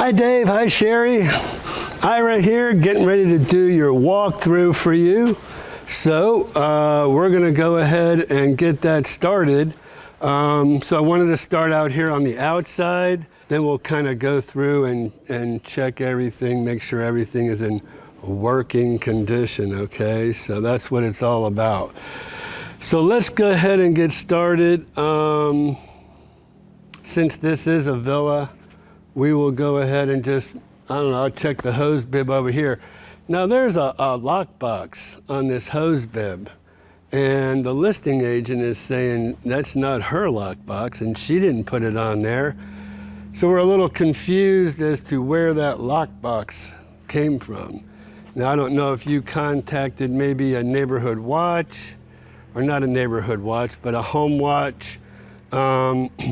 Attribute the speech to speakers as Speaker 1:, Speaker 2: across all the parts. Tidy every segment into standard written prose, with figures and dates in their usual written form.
Speaker 1: Hi Dave, hi Sherry. Ira here, getting ready to do your walkthrough for you. So we're gonna go ahead and get that started. So I wanted to start out here on the outside, then we'll kind of go through and check everything, make sure everything is in working condition, okay? So that's what it's all about. So let's go ahead and get started. Since this is a villa, we will go ahead and just, I don't know, I'll check the hose bib over here. Now there's a lockbox on this hose bib, and the listing agent is saying that's not her lockbox and she didn't put it on there. So we're a little confused as to where that lockbox came from. Now I don't know if you contacted maybe a neighborhood watch, or not a neighborhood watch, but a home watch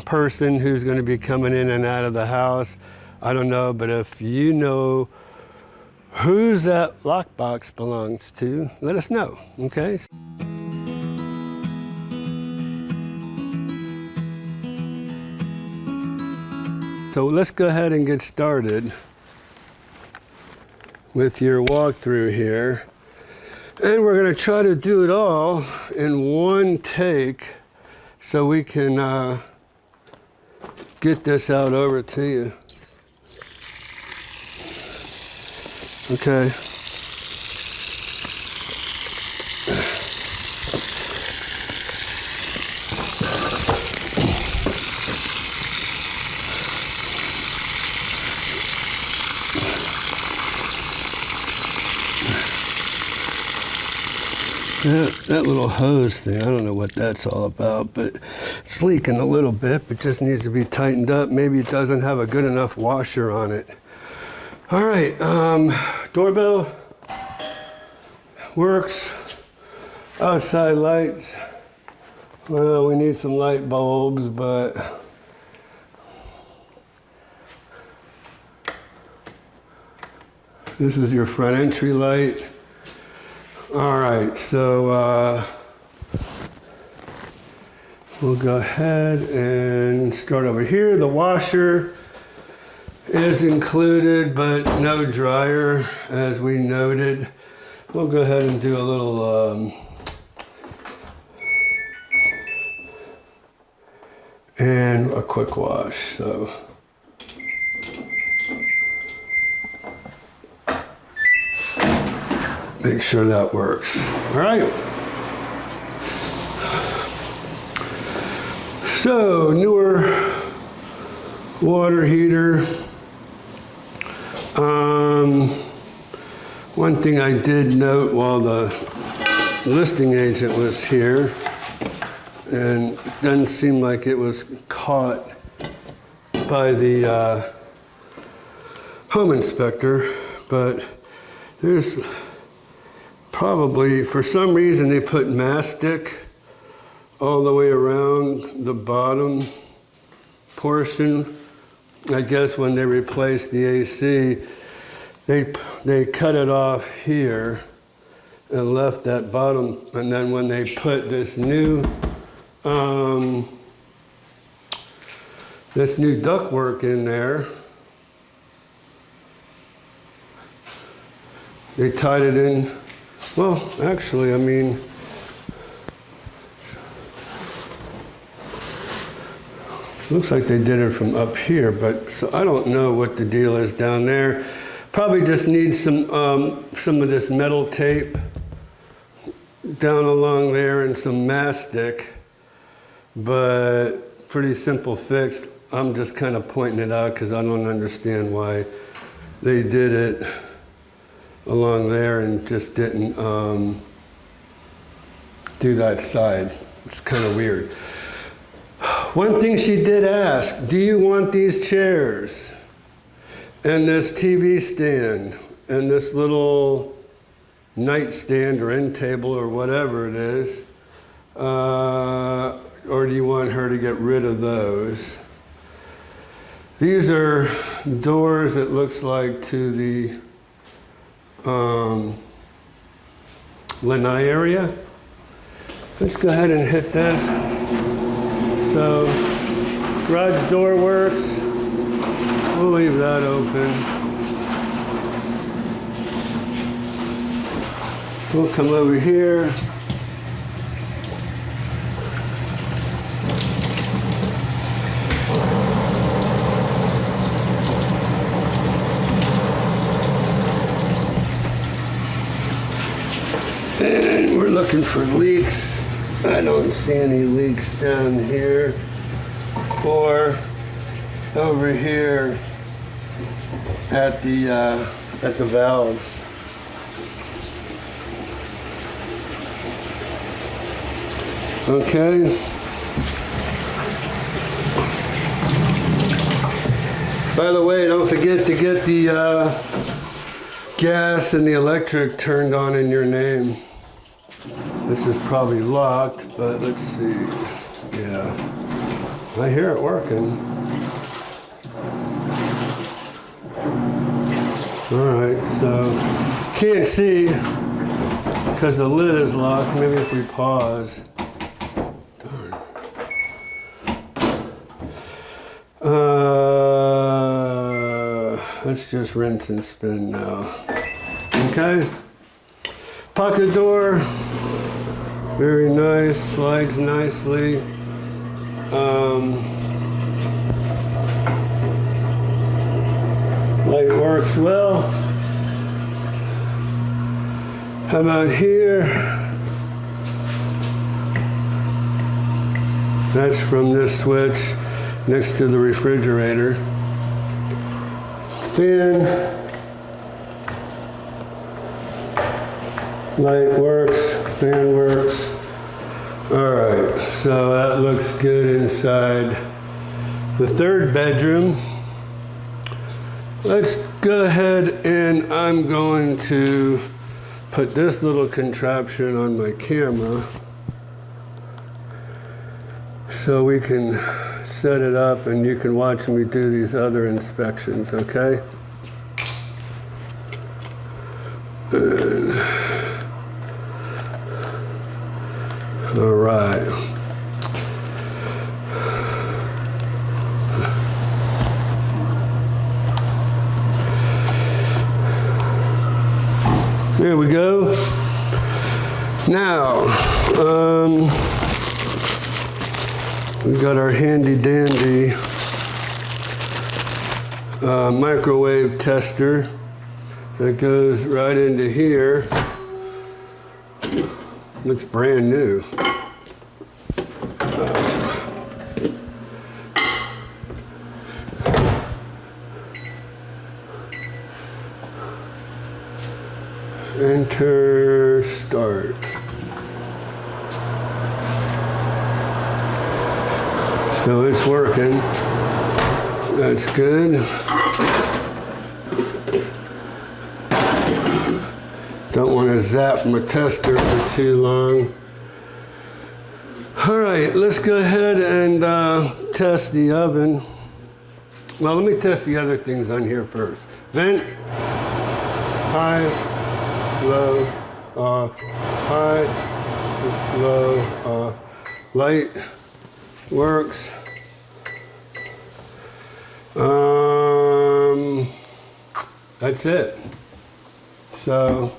Speaker 1: person who's going to be coming in and out of the house. I don't know, but if you know whose that lockbox belongs to, let us know, okay? So let's go ahead and get started with your walkthrough here. And we're going to try to do it all in one take so we can get this out over to you. Okay. That little hose thing, I don't know what that's all about, but it's leaking a little bit. It just needs to be tightened up. Maybe it doesn't have a good enough washer on it. All right, doorbell works. Outside lights, well, we need some light bulbs, but this is your front entry light. All right, so we'll go ahead and start over here. The washer is included, but no dryer, as we noted. We'll go ahead and do a little and a quick wash. So make sure that works. All right. So newer water heater. One thing I did note while the listing agent was here, and it doesn't seem like it was caught by the home inspector, but there's probably, for some reason, they put mastic all the way around the bottom portion. I guess when they replaced the AC, they cut it off here and left that bottom. And then when they put this new ductwork in there, they tied it in. Well, actually, I mean, looks like they did it from up here, but so I don't know what the deal is down there. Probably just needs some of this metal tape down along there and some mastic, but pretty simple fix. I'm just kind of pointing it out because I don't understand why they did it along there and just didn't do that side. It's kind of weird. One thing she did ask, do you want these chairs and this TV stand and this little nightstand or end table or whatever it is, or do you want her to get rid of those? These are doors, it looks like, to the Lanai area. Let's go ahead and hit this. So garage door works. We'll leave that open. We'll come over here. And we're looking for leaks. I don't see any leaks down here or over here at the valves. Okay. By the way, don't forget to get the gas and the electric turned on in your name. This is probably locked, but let's see. Yeah, I hear it working. All right, so can't see because the lid is locked. Maybe if we pause. Darn. Let's just rinse and spin now. Okay. Pocket door, very nice, slides nicely. Light works well. How about here? That's from this switch next to the refrigerator. Fan. Light works, fan works. All right, so that looks good inside the third bedroom. Let's go ahead and I'm going to put this little contraption on my camera so we can set it up and you can watch me do these other inspections, okay? All right. There we go. Now, we've got our handy dandy microwave tester that goes right into here. Looks brand new. Enter start. So it's working. That's good. Don't want to zap my tester for too long. All right, let's go ahead and test the oven. Well, let me test the other things on here first. Vent, high, low, off, high, low, off. Light works. That's it. So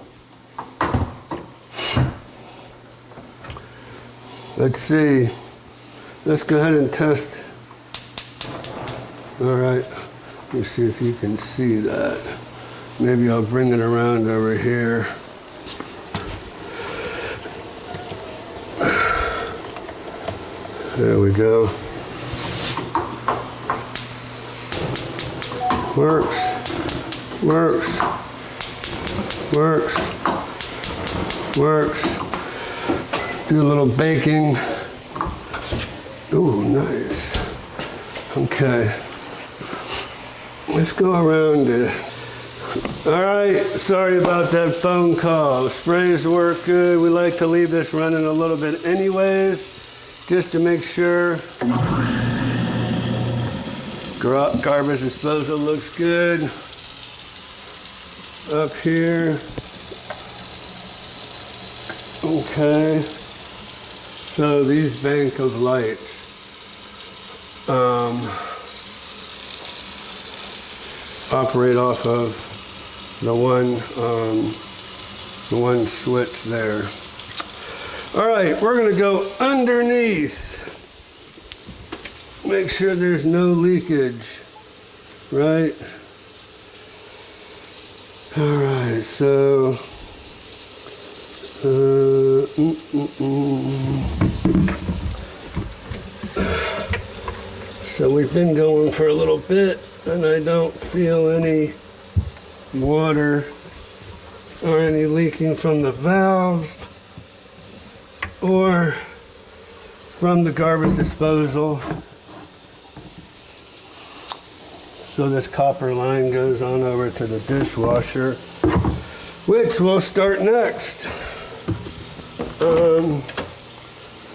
Speaker 1: let's see. Let's go ahead and test. All right. Let me see if you can see that. Maybe I'll bring it around over here. There we go. Works. Works. Works. Works. Do a little baking. Ooh, nice. Okay. Let's go around it. All right, sorry about that phone call. The sprays work good. We like to leave this running a little bit anyways, just to make sure. Garbage disposal looks good. Up here. Okay. So these bank of lights. operate off of the one switch there. All right, we're gonna go underneath. Make sure there's no leakage, right? All right, so so we've been going for a little bit, and I don't feel any water or any leaking from the valves or from the garbage disposal. So this copper line goes on over to the dishwasher, which we'll start next.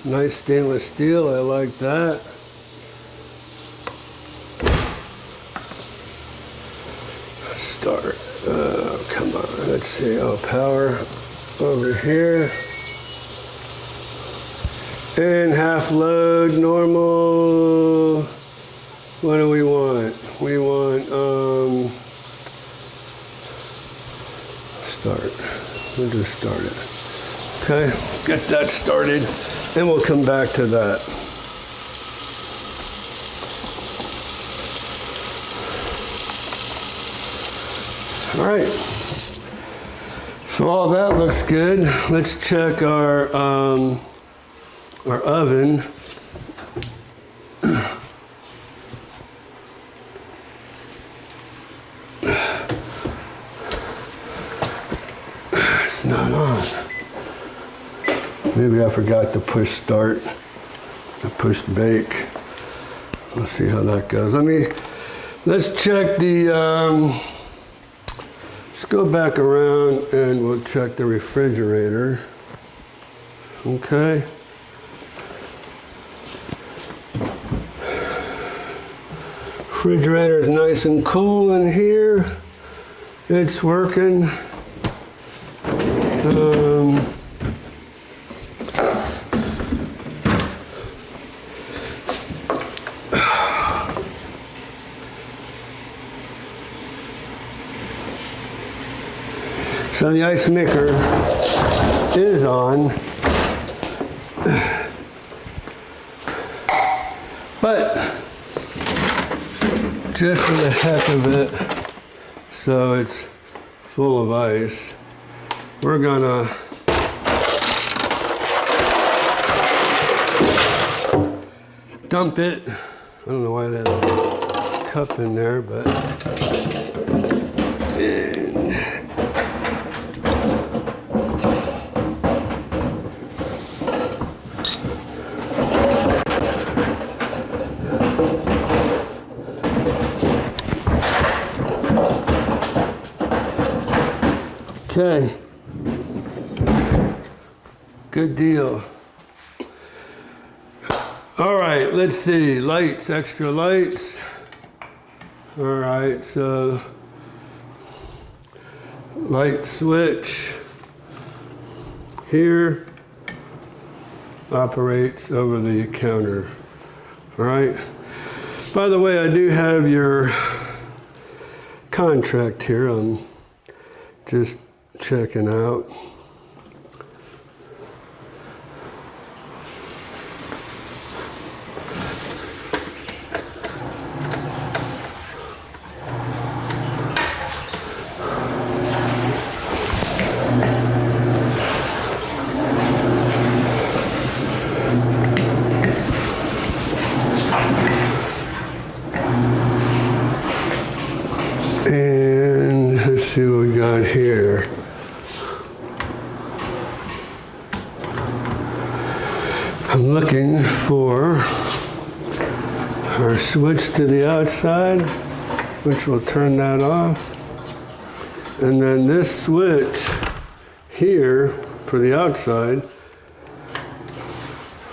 Speaker 1: Nice stainless steel, I like that. Start, come on, let's see, power over here. And half load, normal. What do we want? We want, start. We'll just start it. Okay, get that started, and we'll come back to that. All right, so all that looks good. Let's check our oven. It's not on. Maybe I forgot to push start, to push bake. We'll see how that goes. Let's check the, let's go back around and we'll check the refrigerator. Okay. Refrigerator is nice and cool in here. It's working. So the ice maker is on, but just for the heck of it, so it's full of ice, we're gonna dump it. I don't know why that cup in there, but okay, good deal. All right, let's see, lights, extra lights. All right, so light switch here operates over the counter. All right, by the way, I do have your contract here. I'm just checking out. And let's see what we got here. I'm looking for our switch to the outside, which will turn that off. And then this switch here for the outside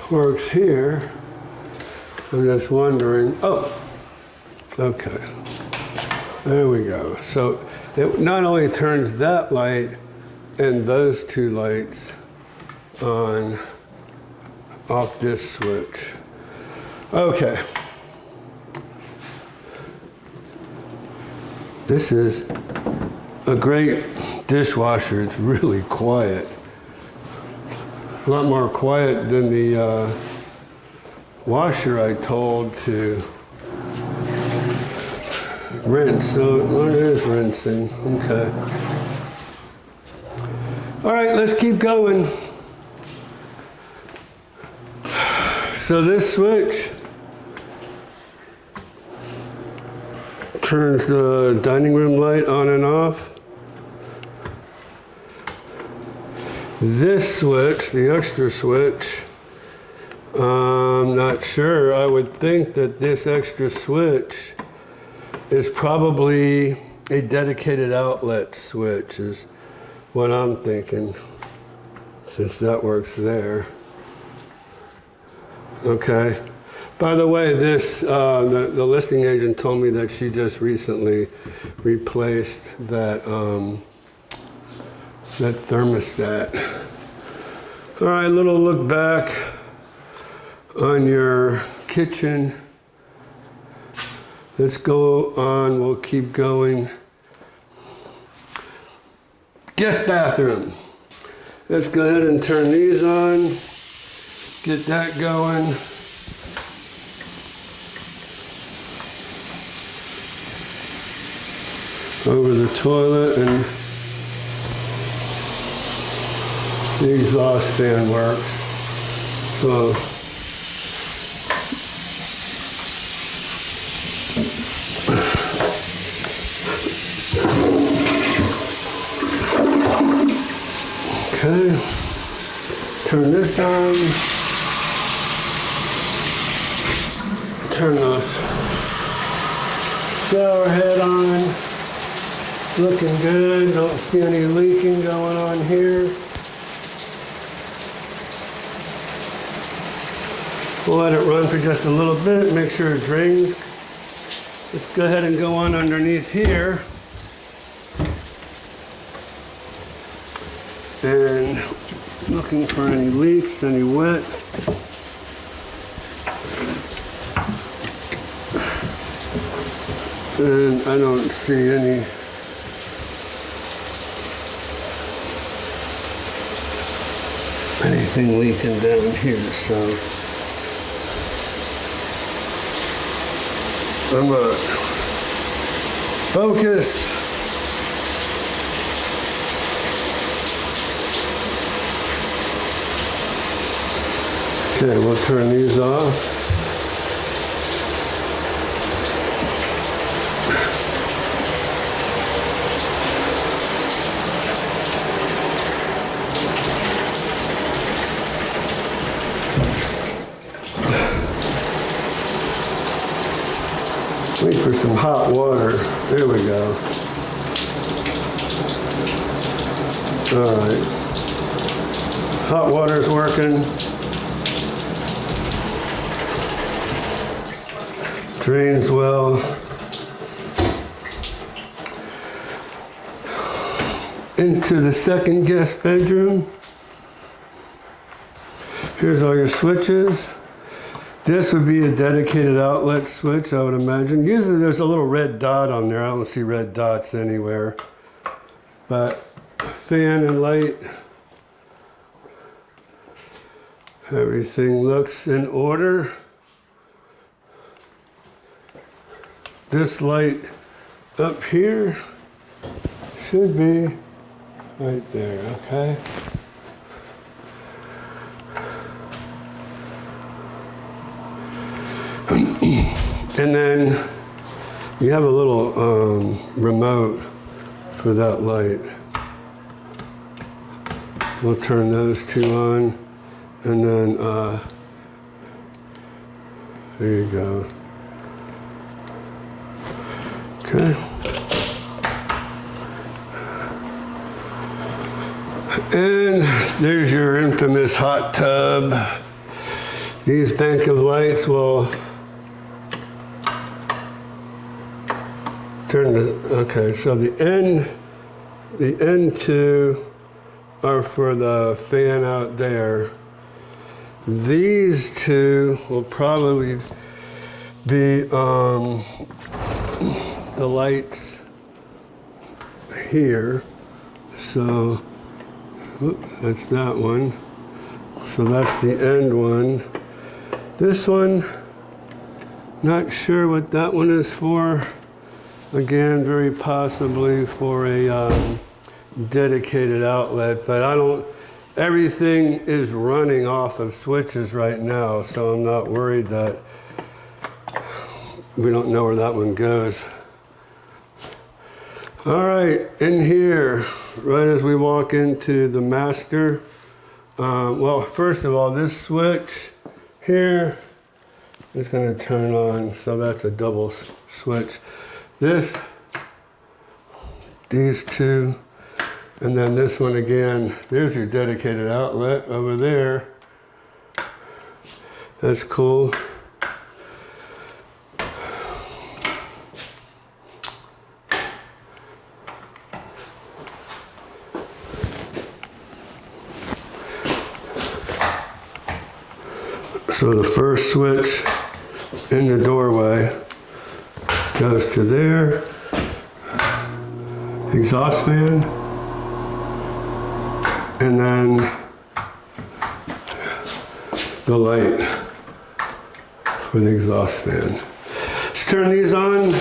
Speaker 1: works here. I'm just wondering, oh, okay. There we go. So it not only turns that light and those two lights on off this switch. Okay. This is a great dishwasher. It's really quiet. A lot more quiet than the washer I told to rinse. So it is rinsing. Okay. All right, let's keep going. So this switch turns the dining room light on and off. This switch, the extra switch, I'm not sure. I would think that this extra switch is probably a dedicated outlet switch, is what I'm thinking, since that works there. Okay. By the way, this the listing agent told me that she just recently replaced that that thermostat. All right, a little look back on your kitchen. Let's go on. We'll keep going. Guest bathroom. Let's go ahead and turn these on. Get that going. Over the toilet, and the exhaust fan works. So okay, turn this on. Turn the shower head on. Looking good, don't see any leaking going on here. We'll let it run for just a little bit, make sure it drains. Let's go ahead and go on underneath here. And looking for any leaks, any wet. And I don't see anything leaking down here, so I'm gonna focus. Okay, we'll turn these off. Wait for some hot water. There we go. All right. Hot water's working. Drains well. Into the second guest bedroom. Here's all your switches. This would be a dedicated outlet switch, I would imagine. Usually there's a little red dot on there. I don't see red dots anywhere. But fan and light, everything looks in order. This light up here should be right there, okay? And then you have a little remote for that light. We'll turn those two on, and then there you go. Okay. And there's your infamous hot tub. These bank of lights will turn the, okay, so the end two are for the fan out there. These two will probably be the lights here. So, that's that one. So that's the end one. This one, not sure what that one is for. Again, very possibly for a dedicated outlet, but I don't, everything is running off of switches right now, so I'm not worried that we don't know where that one goes. All right, in here, right as we walk into the master, well, first of all, this switch here is going to turn on, so that's a double switch. These two, and then this one again, there's your dedicated outlet over there. That's cool. So the first switch in the doorway goes to there. Exhaust fan. And then the light for the exhaust fan. Let's turn these on.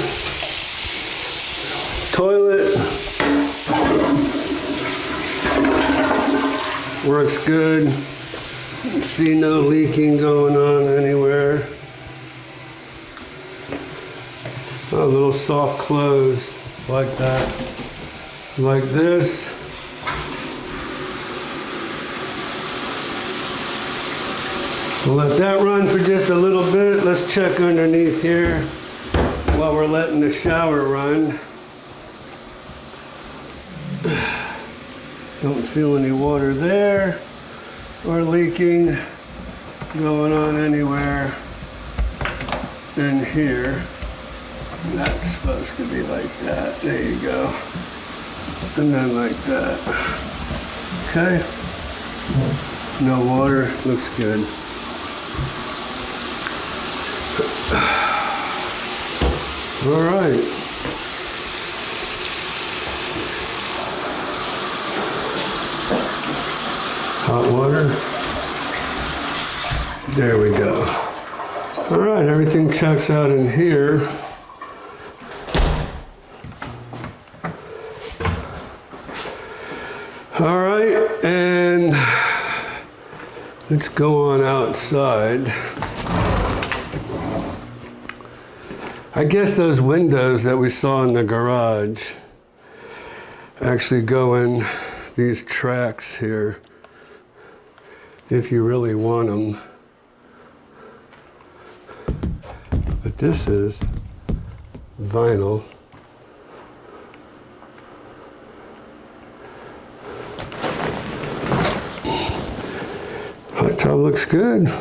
Speaker 1: Toilet. Works good. See no leaking going on anywhere. A little soft close like that. Like this. We'll let that run for just a little bit. Let's check underneath here while we're letting the shower run. Don't feel any water there or leaking going on anywhere in here. That's supposed to be like that. There you go. And then like that. Okay. No water. Looks good. All right. Hot water. There we go. All right, everything checks out in here. All right, and let's go on outside. I guess those windows that we saw in the garage actually go in these tracks here if you really want them. But this is vinyl. Hot tub looks good.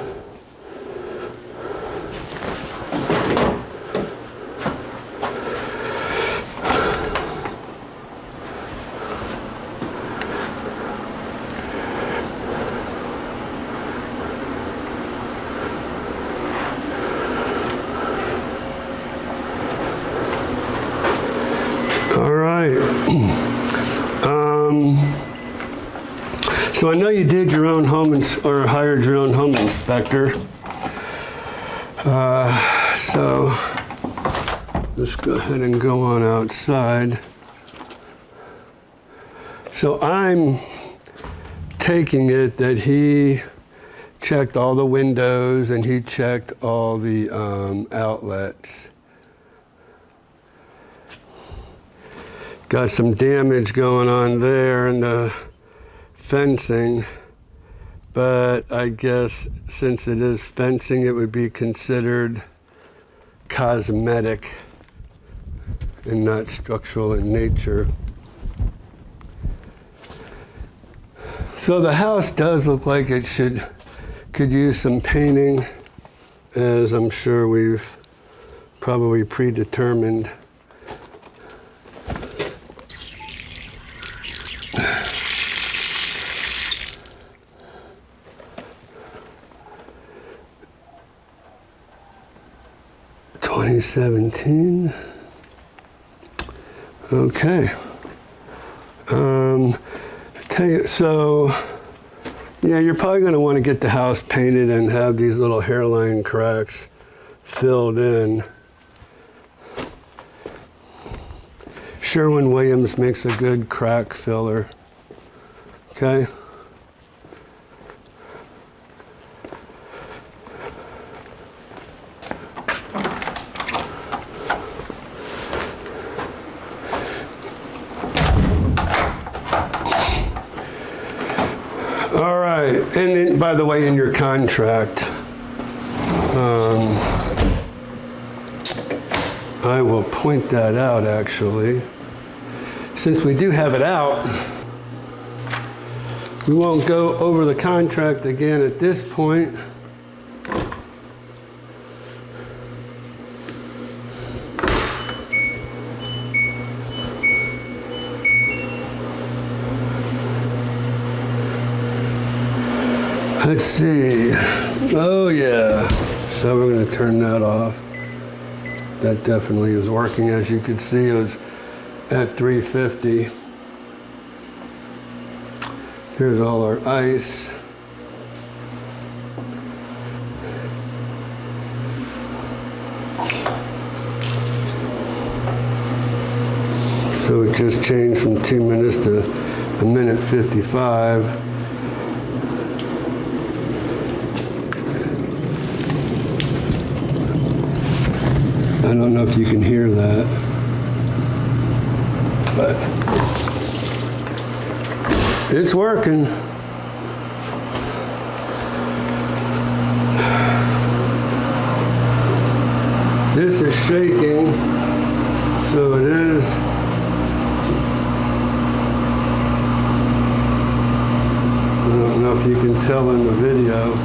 Speaker 1: So I know you did your own home or hired your own home inspector. So let's go ahead and go on outside. So I'm taking it that he checked all the windows and he checked all the outlets. Got some damage going on there in the fencing, but I guess since it is fencing, it would be considered cosmetic and not structural in nature. So the house does look like it could use some painting, as I'm sure we've probably predetermined. '17. Okay. Tell you, so yeah, you're probably going to want to get the house painted and have these little hairline cracks filled in. Sherwin-Williams makes a good crack filler. Okay. All right, and then, by the way, in your contract, I will point that out actually. Since we do have it out, we won't go over the contract again at this point. Let's see. Oh yeah. So we're going to turn that off. That definitely is working. As you can see, it was at 350. Here's all our ice. So it just changed from 2 minutes to 1:55. I don't know if you can hear that, but it's working. This is shaking, so it is. I don't know if you can tell in the video.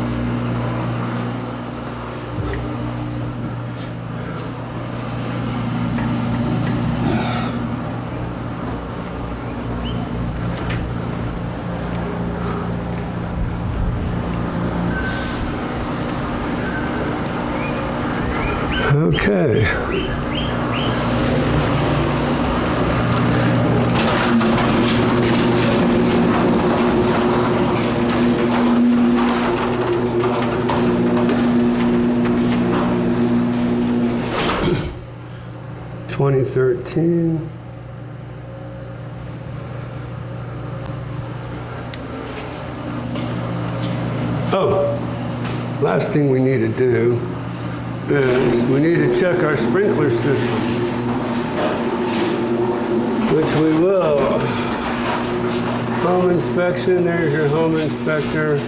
Speaker 1: Okay. (2013). Oh, last thing we need to do is we need to check our sprinkler system, which we will. Home inspection, there's your home inspector.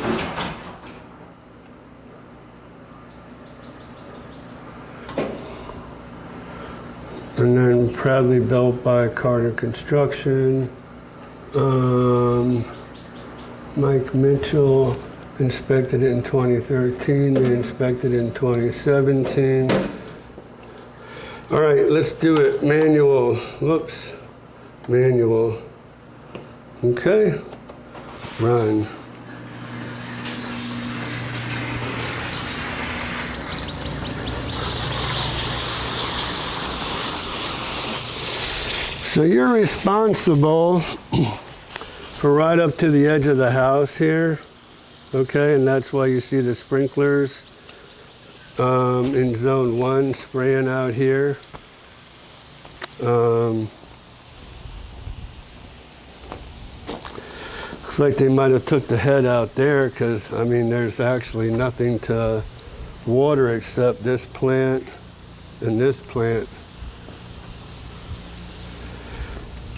Speaker 1: And then proudly built by Carter Construction. Mike Mitchell inspected it in 2013, they inspected it in 2017. All right, let's do it. Manual, whoops, manual. Okay, run. So you're responsible for right up to the edge of the house here. Okay, and that's why you see the sprinklers in zone 1 spraying out here. Looks like they might have took the head out there because, I mean, there's actually nothing to water except this plant and this plant.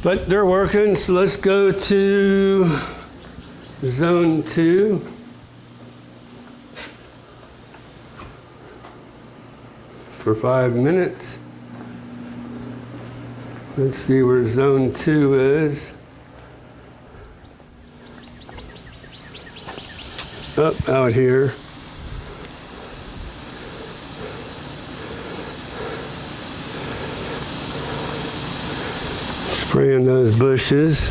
Speaker 1: But they're working, so let's go to zone 2. For 5 minutes. Let's see where zone 2 is. Up out here. Spraying those bushes.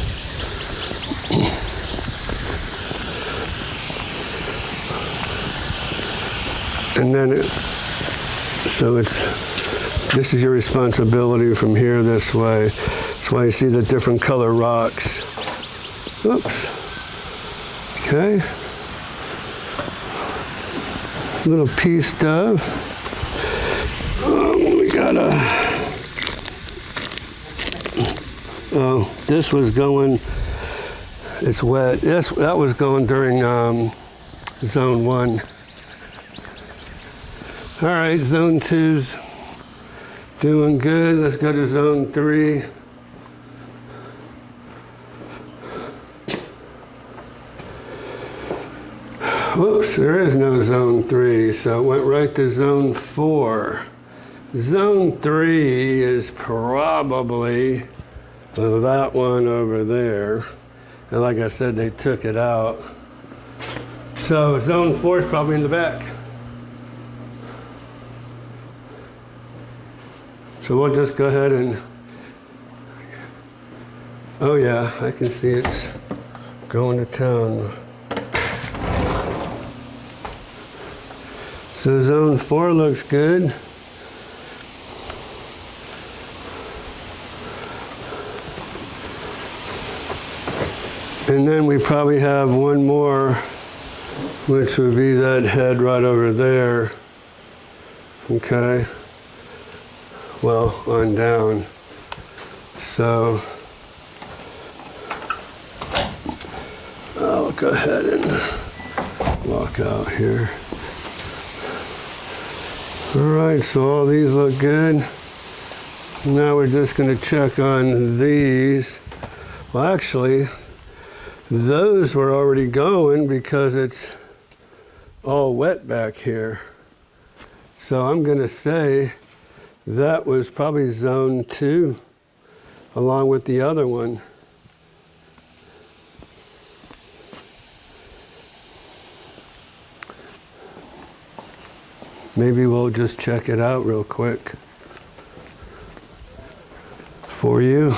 Speaker 1: And then this is your responsibility from here this way. That's why you see the different color rocks. Oops. Okay. Little pea stove. We got a. Oh, this was going. It's wet. Yes, that was going during zone 1. All right, zone 2's doing good. Let's go to zone 3. Whoops, there is no zone 3, so it went right to zone 4. Zone 3 is probably that one over there. And like I said, they took it out. So zone 4 is probably in the back. So we'll just go ahead and, oh yeah, I can see it's going to town. So zone 4 looks good. And then we probably have one more, which would be that head right over there. Okay. Well, on down. So I'll go ahead and walk out here. All right, so all these look good. Now we're just going to check on these. Well, actually, those were already going because it's all wet back here. So I'm going to say that was probably zone 2 along with the other one. Maybe we'll just check it out real quick for you.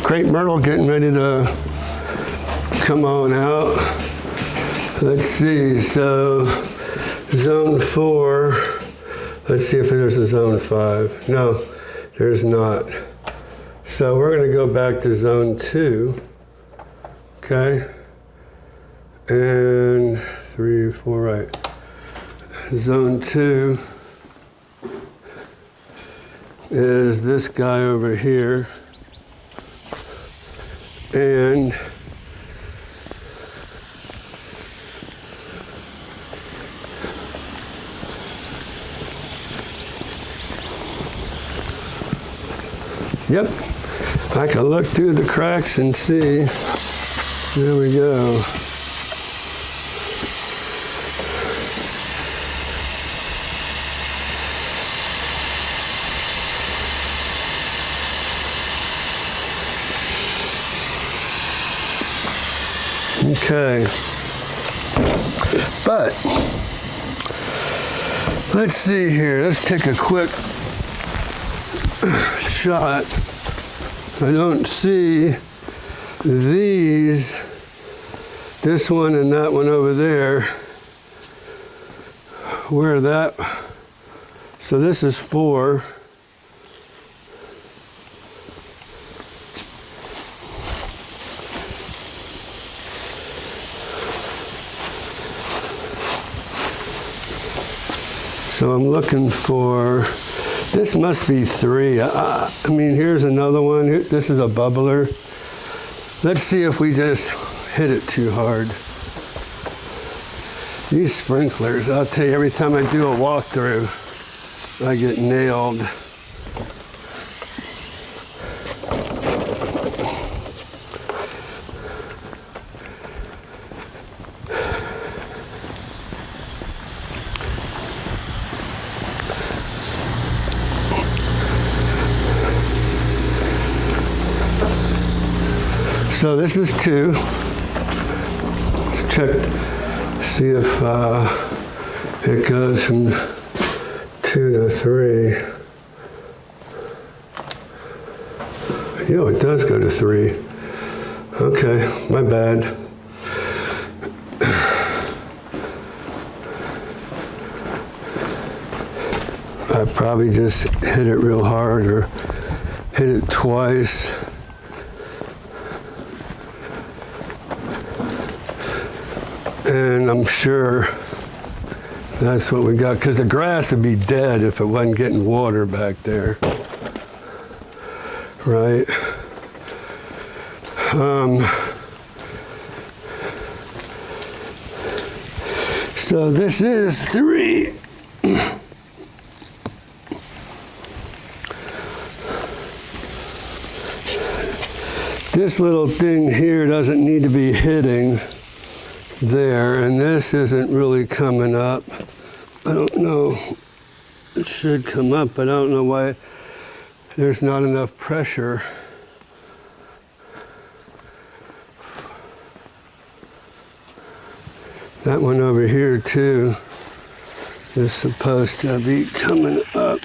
Speaker 1: Great myrtle getting ready to come on out. Let's see, so zone 4, let's see if there's a zone 5. No, there's not. So we're going to go back to zone 2, okay? And 3, 4, right. Zone 2 is this guy over here. And yep, I can look through the cracks and see. There we go. Okay, but let's see here. Let's take a quick shot. I don't see these, this one and that one over there. Where that, so this is 4. So I'm looking for, this must be 3. I mean, here's another one. This is a bubbler. Let's see if we just hit it too hard. These sprinklers, I'll tell you, every time I do a walkthrough, I get nailed. So this is 2. Let's check, see if it goes from 2 to 3. Yeah, it does go to 3. Okay, my bad. I probably just hit it real hard or hit it twice. And I'm sure that's what we got, because the grass would be dead if it wasn't getting water back there. Right? So this is 3. This little thing here doesn't need to be hitting there, and this isn't really coming up. I don't know. It should come up, but I don't know why there's not enough pressure. That one over here too is supposed to be coming up.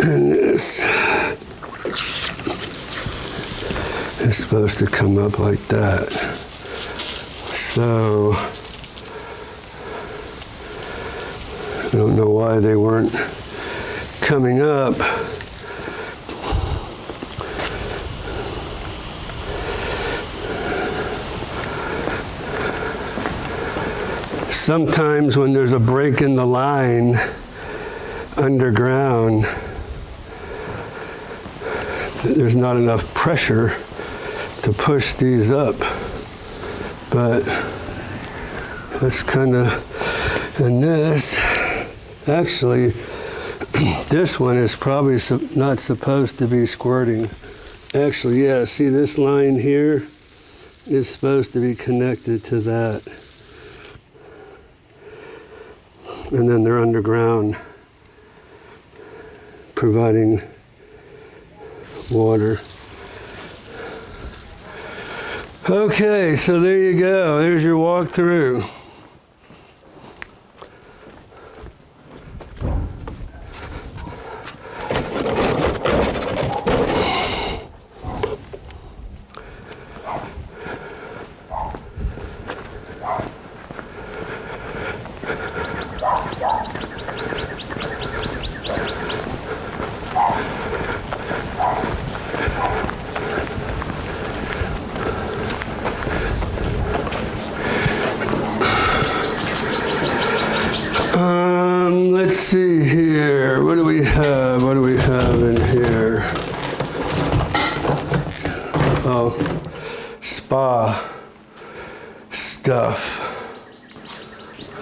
Speaker 1: And this is supposed to come up like that. So I don't know why they weren't coming up. Sometimes when there's a break in the line underground, there's not enough pressure to push these up, but that's kind of, and this, actually, this one is probably not supposed to be squirting. Actually, yeah, see this line here is supposed to be connected to that. And then they're underground, providing water. Okay, so there you go. There's your walkthrough. Let's see here. What do we have? What do we have in here? Oh, spa stuff.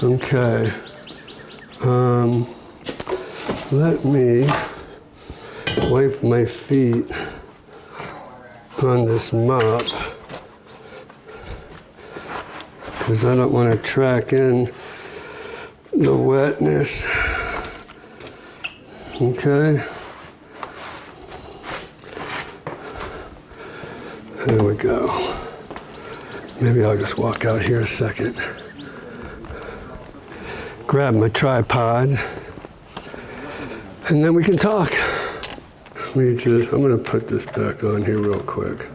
Speaker 1: Okay. Let me wipe my feet on this mop, because I don't want to track in the wetness. Okay. There we go. Maybe I'll just walk out here a second. Grab my tripod, and then we can talk. I'm gonna put this back on here real quick,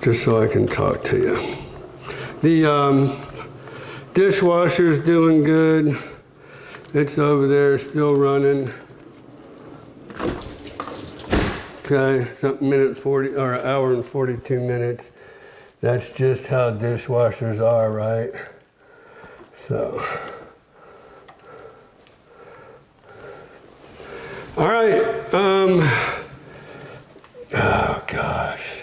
Speaker 1: just so I can talk to you. The dishwasher's doing good. It's over there, still running. Okay, it's up minute 40 or an hour and 42 minutes. That's just how dishwashers are, right? So, all right. Oh gosh.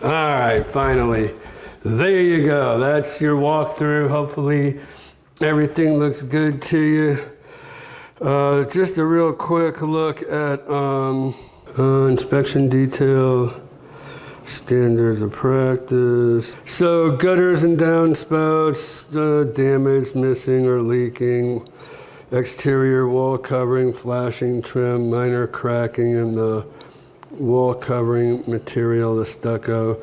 Speaker 1: All right, finally. There you go. That's your walkthrough. Hopefully everything looks good to you. Just a real quick look at inspection detail, standards of practice. So gutters and downspouts, damaged, missing, or leaking. Exterior wall covering, flashing trim, minor cracking in the wall covering material, the stucco.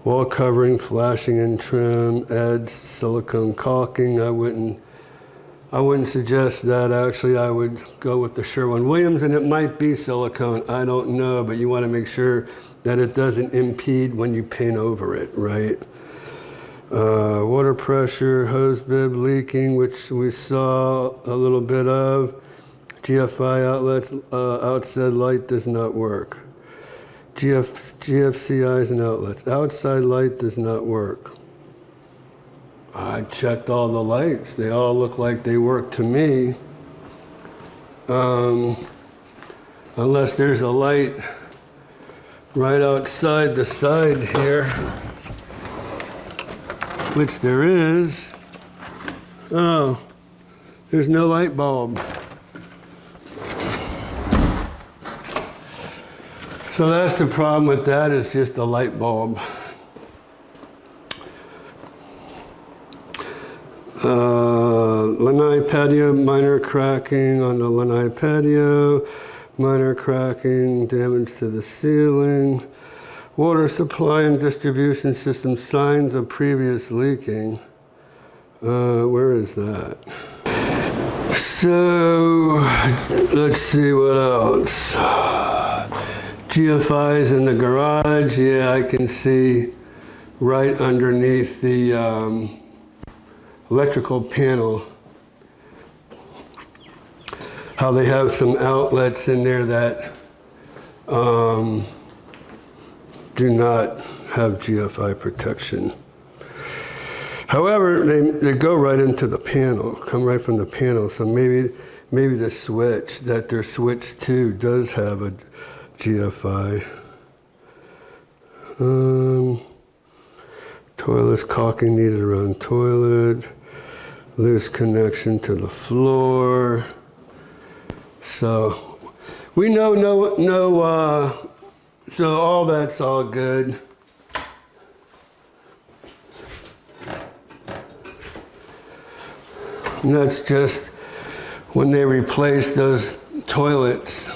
Speaker 1: Wall covering, flashing and trim, edge, silicone caulking. I wouldn't suggest that. Actually, I would go with the Sherwin-Williams, and it might be silicone. I don't know, but you want to make sure that it doesn't impede when you paint over it, right? Water pressure, hose bib leaking, which we saw a little bit of. GFI outlets, outside light does not work. GFCIs and outlets, outside light does not work. I checked all the lights. They all look like they work to me. Unless there's a light right outside the side here, which there is. Oh, there's no light bulb. So that's the problem with that, is just the light bulb. Lanai patio, minor cracking on the Lanai patio, minor cracking, damage to the ceiling. Water supply and distribution system, signs of previous leaking. Where is that? So, let's see what else. GFIs in the garage, yeah, I can see right underneath the electrical panel how they have some outlets in there that do not have GFI protection. However, they go right into the panel, come right from the panel. So maybe the switch that they're switched to does have a GFI. Toilets, caulking needed around toilet. Loose connection to the floor. So we know so all that's all good. And that's just when they replace those toilets,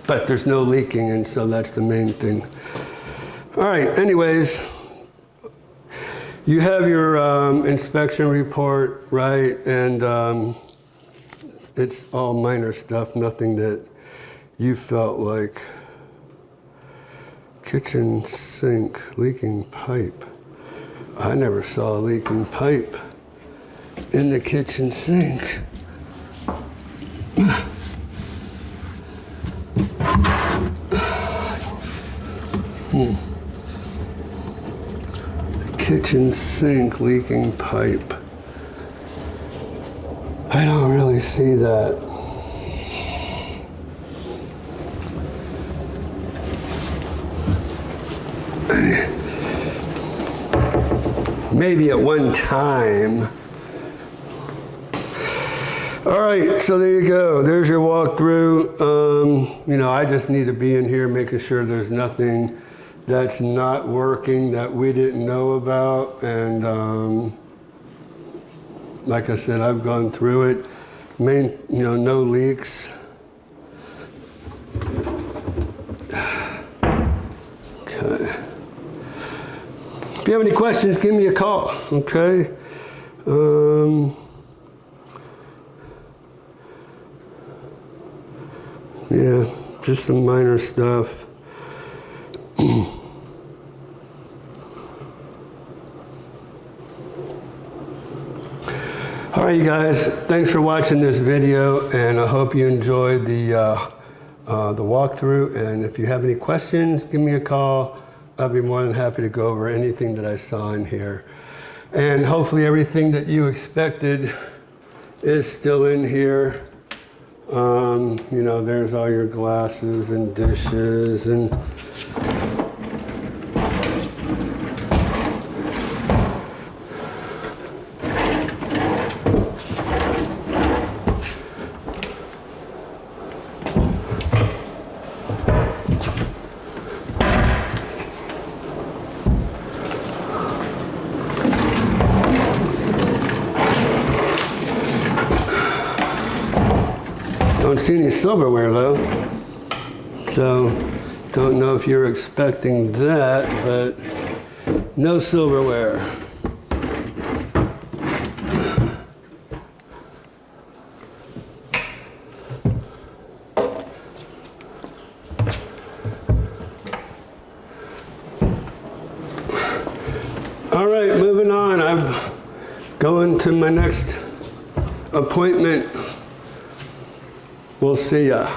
Speaker 1: but there's no leaking, and so that's the main thing. All right, anyways, you have your inspection report, right? And it's all minor stuff, nothing that you felt like. Kitchen sink, leaking pipe. I never saw a leaking pipe in the kitchen sink. Kitchen sink, leaking pipe. I don't really see that. Maybe at one time. All right, so there you go. There's your walkthrough. I just need to be in here making sure there's nothing that's not working that we didn't know about. And like I said, I've gone through it. No leaks. Okay. If you have any questions, give me a call, okay? Yeah, just some minor stuff. All right, you guys, thanks for watching this video, and I hope you enjoyed the walkthrough. And if you have any questions, give me a call. I'll be more than happy to go over anything that I saw in here. And hopefully everything that you expected is still in here. There's all your glasses and dishes and Don't see any silverware though. So, don't know if you're expecting that, but no silverware. All right, moving on. I'm going to my next appointment. We'll see ya.